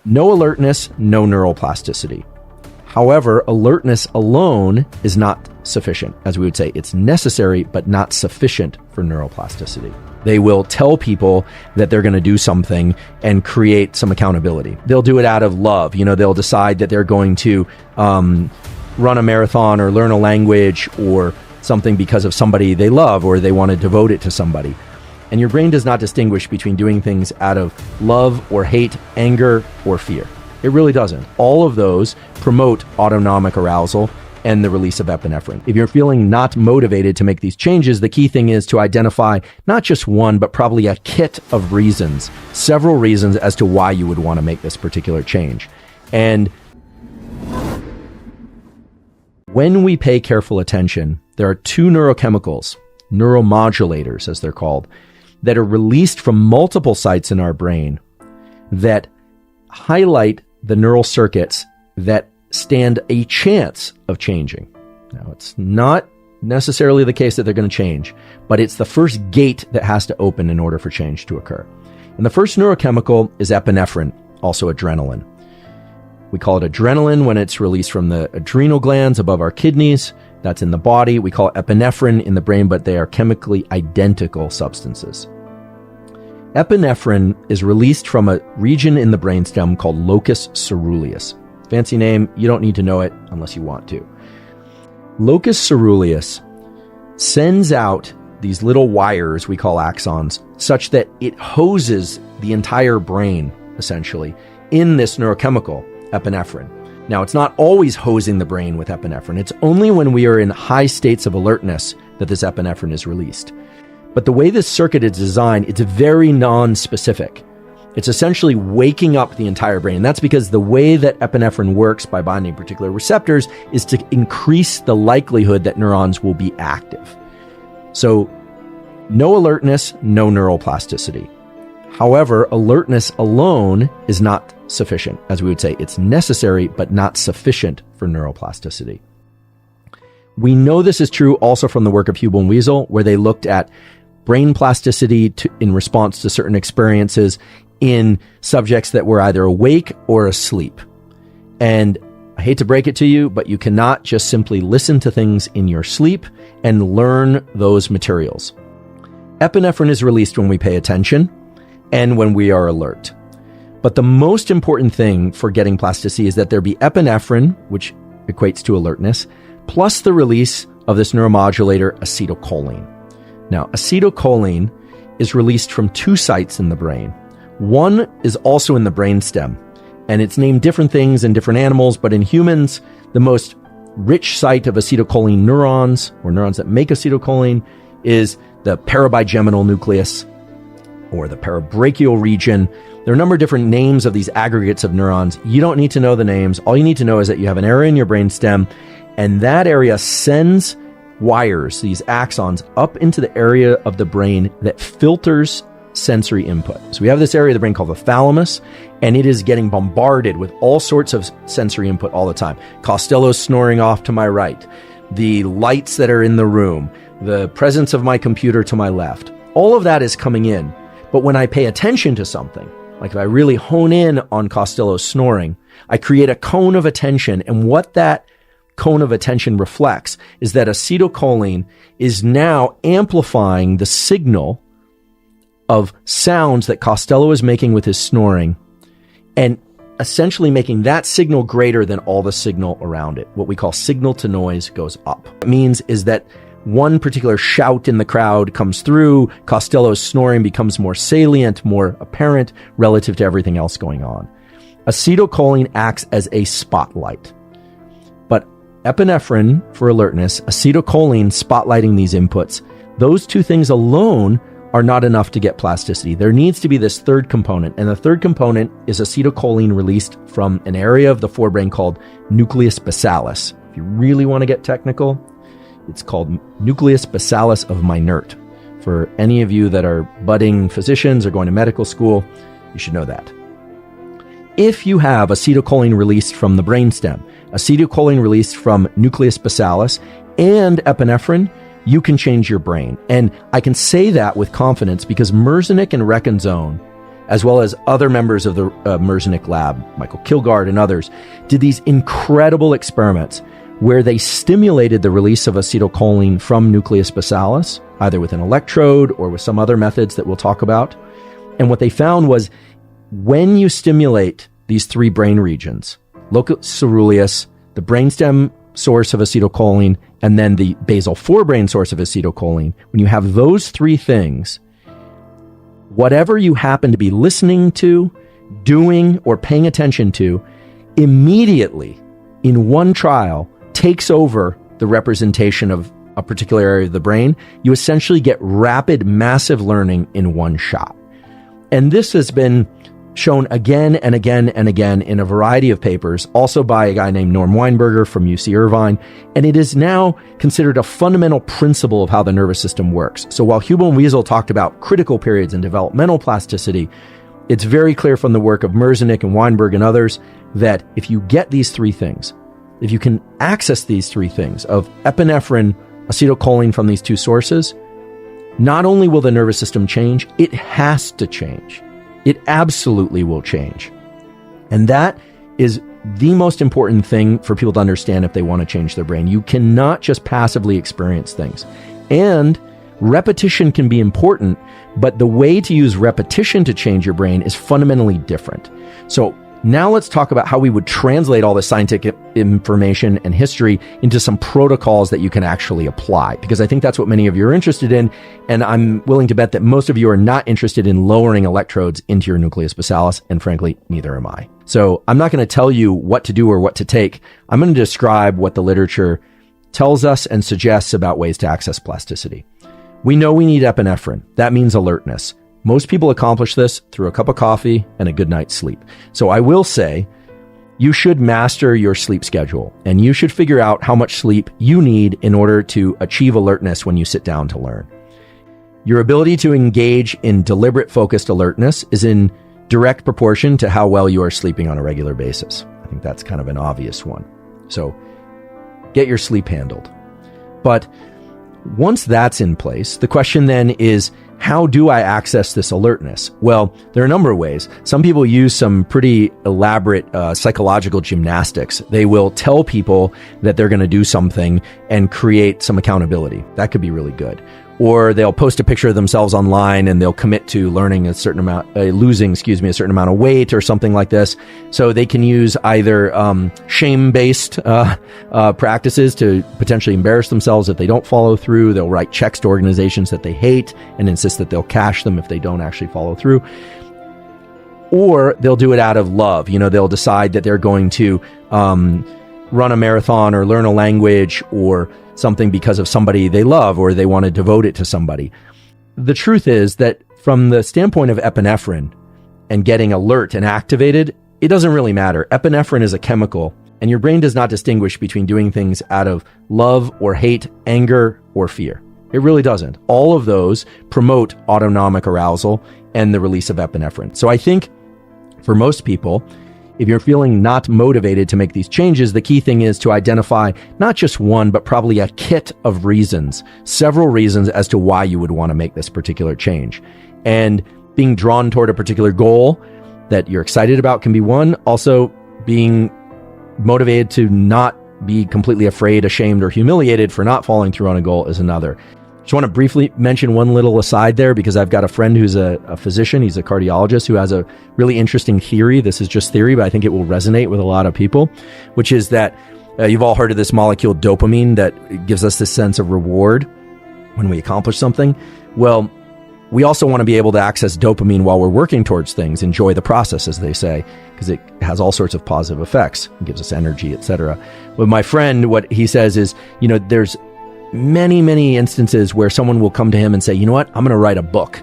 No alertness, no neuroplasticity. However, alertness alone is not sufficient. As we would say, it's necessary, but not sufficient for neuroplasticity. They will tell people that they're going to do something and create some accountability. They'll do it out of love. They'll decide that they're going to run a marathon or learn a language or something because of somebody they love, or they want to devote it to somebody. And your brain does not distinguish between doing things out of love or hate, anger or fear. It really doesn't. All of those promote autonomic arousal and the release of epinephrine. If you're feeling not motivated to make these changes, the key thing is to identify not just one, but probably a kit of reasons, several reasons as to why you would want to make this particular change. And when we pay careful attention, there are two neurochemicals, neuromodulators as they're called, that are released from multiple sites in our brain that highlight the neural circuits that stand a chance of changing. Now, it's not necessarily the case that they're going to change, but it's the first gate that has to open in order for change to occur. And the first neurochemical is epinephrine, also adrenaline. We call it adrenaline when it's released from the adrenal glands above our kidneys. That's in the body. We call it epinephrine in the brain, but they are chemically identical substances. Epinephrine is released from a region in the brainstem called locus coeruleus. Fancy name, you don't need to know it unless you want to. Locus coeruleus sends out these little wires we call axons such that it hoses the entire brain, essentially, in this neurochemical, epinephrine. Now, it's not always hosing the brain with epinephrine. It's only when we are in high states of alertness that this epinephrine is released. But the way this circuit is designed, it's very non-specific. It's essentially waking up the entire brain. And that's because the way that epinephrine works by binding particular receptors is to increase the likelihood that neurons will be active. So, no alertness, no neuroplasticity. However, alertness alone is not sufficient. As we would say, it's necessary, but not sufficient for neuroplasticity. We know this is true also from the work of Huberman and Wiesel, where they looked at brain plasticity in response to certain experiences in subjects that were either awake or asleep. And I hate to break it to you, but you cannot just simply listen to things in your sleep and learn those materials. Epinephrine is released when we pay attention and when we are alert. But the most important thing for getting plasticity is that there be epinephrine, which equates to alertness, plus the release of this neuromodulator, acetylcholine. Now, acetylcholine is released from two sites in the brain. One is also in the brainstem, and it's named different things in different animals, but in humans, the most rich site of acetylcholine neurons, or neurons that make acetylcholine, is the parabigeminal nucleus, or the parabrachial region. There are a number of different names of these aggregates of neurons. You don't need to know the names. All you need to know is that you have an area in your brainstem, and that area sends wires, these axons, up into the area of the brain that filters sensory input. So we have this area of the brain called the thalamus, and it is getting bombarded with all sorts of sensory input all the time. Costello's snoring off to my right, the lights that are in the room, the presence of my computer to my left. All of that is coming in. But when I pay attention to something, like if I really hone in on Costello's snoring, I create a cone of attention, and what that cone of attention reflects is that acetylcholine is now amplifying the signal of sounds that Costello is making with his snoring and essentially making that signal greater than all the signal around it. What we call signal to noise goes up. What it means is that one particular shout in the crowd comes through, Costello's snoring becomes more salient, more apparent relative to everything else going on. Acetylcholine acts as a spotlight. But epinephrine for alertness, acetylcholine spotlighting these inputs, those two things alone are not enough to get plasticity. There needs to be this third component, and the third component is acetylcholine released from an area of the forebrain called nucleus basalis. If you really want to get technical, it's called nucleus basalis of Minert. For any of you that are budding physicians or going to medical school, you should know that. If you have acetylcholine released from the brainstem, acetylcholine released from nucleus basalis, and epinephrine, you can change your brain. And I can say that with confidence because Merzenich and Reckenzone as well as other members of the Merzenich lab, Michael Kilgard and others, did these incredible experiments where they stimulated the release of acetylcholine from nucleus basalis, either with an electrode or with some other methods that we'll talk about. And what they found was when you stimulate these three brain regions, locus coeruleus, the brainstem source of acetylcholine, and then the basal forebrain source of acetylcholine, when you have those three things, whatever you happen to be listening to, doing, or paying attention to, immediately in one trial takes over the representation of a particular area of the brain. You essentially get rapid, massive learning in one shot. And this has been shown again and again and again in a variety of papers, also by a guy named Norm Weinberger from UC Irvine. And it is now considered a fundamental principle of how the nervous system works. So while Huberman and Wiesel talked about critical periods and developmental plasticity, it's very clear from the work of Merzenich and Weinberg and others that if you get these three things, if you can access these three things of epinephrine, acetylcholine from these two sources, not only will the nervous system change, it has to change. It absolutely will change. And that is the most important thing for people to understand if they want to change their brain. You cannot just passively experience things. And repetition can be important, but the way to use repetition to change your brain is fundamentally different. So now let's talk about how we would translate all this scientific information and history into some protocols that you can actually apply, because I think that's what many of you are interested in, and I'm willing to bet that most of you are not interested in lowering electrodes into your nucleus basalis, and frankly, neither am I. So I'm not going to tell you what to do or what to take. I'm going to describe what the literature tells us and suggests about ways to access plasticity. We know we need epinephrine. That means alertness. Most people accomplish this through a cup of coffee and a good night's sleep. So I will say you should master your sleep schedule, and you should figure out how much sleep you need in order to achieve alertness when you sit down to learn. Your ability to engage in deliberate, focused alertness is in direct proportion to how well you are sleeping on a regular basis. I think that's kind of an obvious one. So get your sleep handled. But once that's in place, the question then is, how do I access this alertness? Well, there are a number of ways. Some people use some pretty elaborate psychological gymnastics. They will tell people that they're going to do something and create some accountability. That could be really good. Or they'll post a picture of themselves online and they'll commit to learning a certain amount, losing a certain amount of weight or something like this. So they can use either shame-based practices to potentially embarrass themselves if they don't follow through. They'll write checks to organizations that they hate and insist that they'll cash them if they don't actually follow through. Or they'll do it out of love. They'll decide that they're going to run a marathon or learn a language or something because of somebody they love, or they want to devote it to somebody. The truth is that from the standpoint of epinephrine and getting alert and activated, it doesn't really matter. Epinephrine is a chemical, and your brain does not distinguish between doing things out of love or hate, anger or fear. It really doesn't. All of those promote autonomic arousal and the release of epinephrine. So I think for most people, if you're feeling not motivated to make these changes, the key thing is to identify not just one, but probably a kit of reasons, several reasons as to why you would want to make this particular change. And being drawn toward a particular goal that you're excited about can be one. Also, being motivated to not be completely afraid, ashamed, or humiliated for not following through on a goal is another. Just want to briefly mention one little aside there, because I've got a friend who's a physician. He's a cardiologist who has a really interesting theory. This is just theory, but I think it will resonate with a lot of people, which is that you've all heard of this molecule dopamine that gives us this sense of reward when we accomplish something. Well, we also want to be able to access dopamine while we're working towards things, enjoy the process, as they say, because it has all sorts of positive effects. It gives us energy, etc. But my friend, what he says is, there's many instances where someone will come to him and say, you know what, I'm going to write a book.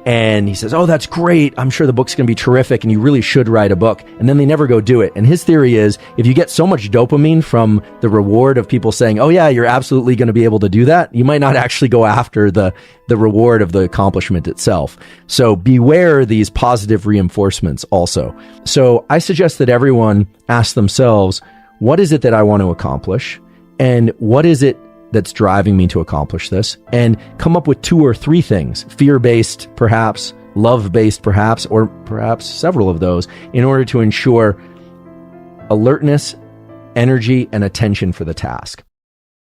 And he says, oh, that's great. I'm sure the book's going to be terrific and you really should write a book. And then they never go do it. And his theory is, if you get so much dopamine from the reward of people saying, oh yeah, you're absolutely going to be able to do that, you might not actually go after the reward of the accomplishment itself. So beware these positive reinforcements also. So I suggest that everyone ask themselves, what is it that I want to accomplish? And what is it that's driving me to accomplish this? And come up with 2 or 3 things, fear-based perhaps, love-based perhaps, or perhaps several of those, in order to ensure alertness, energy, and attention for the task.